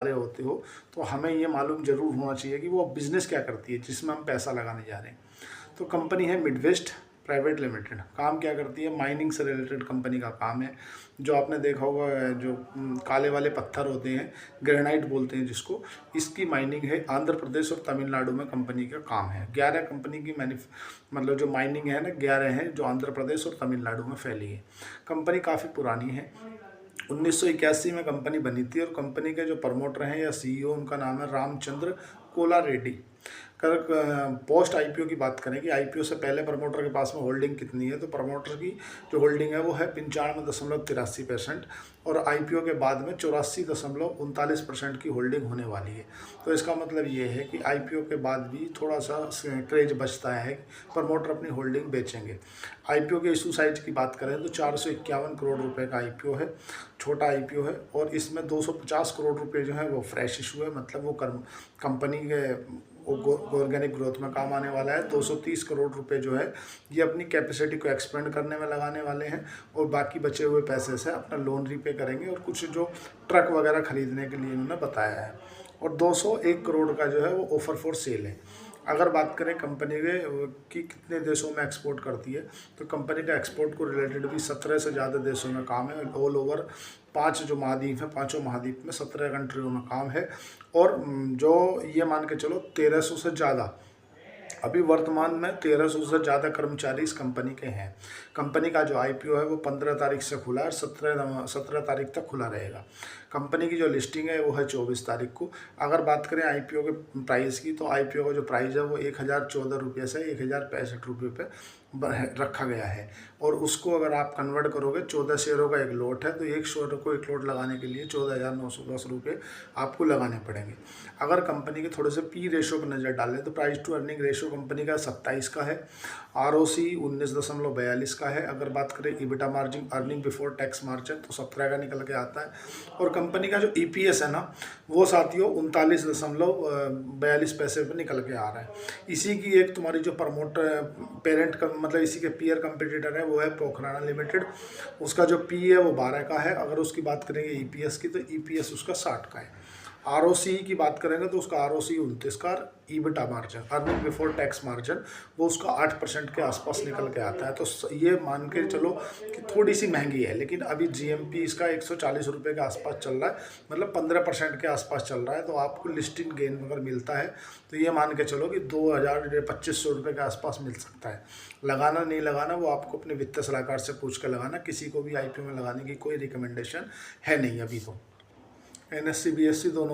रहे होते हो तो हमें ये मालूम ज़रूर होना चाहिए कि वो बिज़नेस क्या करती है जिसमें हम पैसा लगाने जा रहे हैं। तो कंपनी है मिडवेस्ट प्राइवेट लिमिटेड। काम क्या करती है? माइनिंग से रिलेटेड कंपनी का काम है। जो आपने देखा होगा, जो काले वाले पत्थर होते हैं, ग्रेनाइट बोलते हैं जिसको, इसकी माइनिंग है। आंध्र प्रदेश और तमिलनाडु में कंपनी का काम है। 11 कंपनी की मतलब जो माइनिंग है ना, 11 हैं जो आंध्र प्रदेश और तमिलनाडु में फैली है। कंपनी काफ़ी पुरानी है। 1981 में कंपनी बनी थी और कंपनी के जो प्रमोटर हैं या सीईओ, उनका नाम है रामचंद्र कोला रेड्डी। कर पोस्ट आईपीओ की बात करें कि आईपीओ से पहले प्रमोटर के पास में होल्डिंग कितनी है, तो प्रमोटर की जो होल्डिंग है वो है 95.83% और आईपीओ के बाद में 84.39% की होल्डिंग होने वाली है। तो इसका मतलब ये है कि आईपीओ के बाद भी थोड़ा सा क्रेज बचता है, प्रमोटर अपनी होल्डिंग बेचेंगे। आईपीओ के इशू साइज की बात करें तो 451 करोड़ रुपए का आईपीओ है, छोटा आईपीओ है। और इसमें 250 करोड़ रुपए जो है वो फ्रेश इशू है, मतलब वो कंपनी के ऑर्गेनिक ग्रोथ में काम आने वाला है। 230 करोड़ रुपए जो है ये अपनी कैपेसिटी को एक्सपेंड करने में लगाने वाले हैं और बाकी बचे हुए पैसे से अपना लोन रीपे करेंगे और कुछ जो ट्रक वगैरह खरीदने के लिए इन्होंने बताया है। और 201 करोड़ का जो है वो ऑफर फॉर सेल है। अगर बात करें कंपनी के कि कितने देशों में एक्सपोर्ट करती है, तो कंपनी का एक्सपोर्ट को रिलेटेड भी 17 से ज़्यादा देशों में काम है। ऑल ओवर 5 जो महाद्वीप हैं, पाँचों महाद्वीप में 17 कंट्रियों में काम है। और जो ये मान के चलो 1300 से ज़्यादा, अभी वर्तमान में 1300 से ज़्यादा कर्मचारी इस कंपनी के हैं। कंपनी का जो आईपीओ है वो 15 तारीख से खुला है और 17 तारीख तक खुला रहेगा। कंपनी की जो लिस्टिंग है वो है 24 तारीख को। अगर बात करें आईपीओ के प्राइस की, तो आईपीओ का जो प्राइस है वो 1014 रुपये से 1065 रुपये पे रखा गया है। और उसको अगर आप कन्वर्ट करोगे, 14 शेयरों का एक लॉट है, तो एक शेयर को एक लॉट लगाने के लिए 14,910 रुपये आपको लगाने पड़ेंगे। अगर कंपनी के थोड़े से पी रेशो पर नज़र डालें तो price to earning ratio company का 27 का है, आरओसी 19.42 का है। अगर बात करें EBITDA margin, earning before tax margin, तो 17 का निकल के आता है। और कंपनी का जो ईपीएस है ना, वो साथियों 39.42 पैसे पर निकल के आ रहा है। इसी की एक तुम्हारी जो प्रमोटर पेरेंट का मतलब इसी के पीयर कंपटीटर है वो है पोखराना लिमिटेड। उसका जो पी है वो 12 का है। अगर उसकी बात करेंगे ईपीएस की, तो ईपीएस उसका 60 का है। आरओसी की बात करेंगे तो उसका आरओसी 29 का, EBITDA margin, earning before tax margin, वो उसका 8% के आसपास निकल के आता है। तो ये मान के चलो कि थोड़ी सी महंगी है, लेकिन अभी जीएमपी इसका 140 रुपये के आसपास चल रहा है, मतलब 15% के आसपास चल रहा है। तो आपको लिस्टिंग गेन अगर मिलता है तो ये मान के चलो कि 2,000-2,500 रुपये के आसपास मिल सकता है। लगाना नहीं लगाना वो आपको अपने वित्तीय सलाहकार से पूछ कर लगाना। किसी को भी आईपीओ में लगाने की कोई रिकमेंडेशन है नहीं अभी। तो एनएससी बीएससी दोनों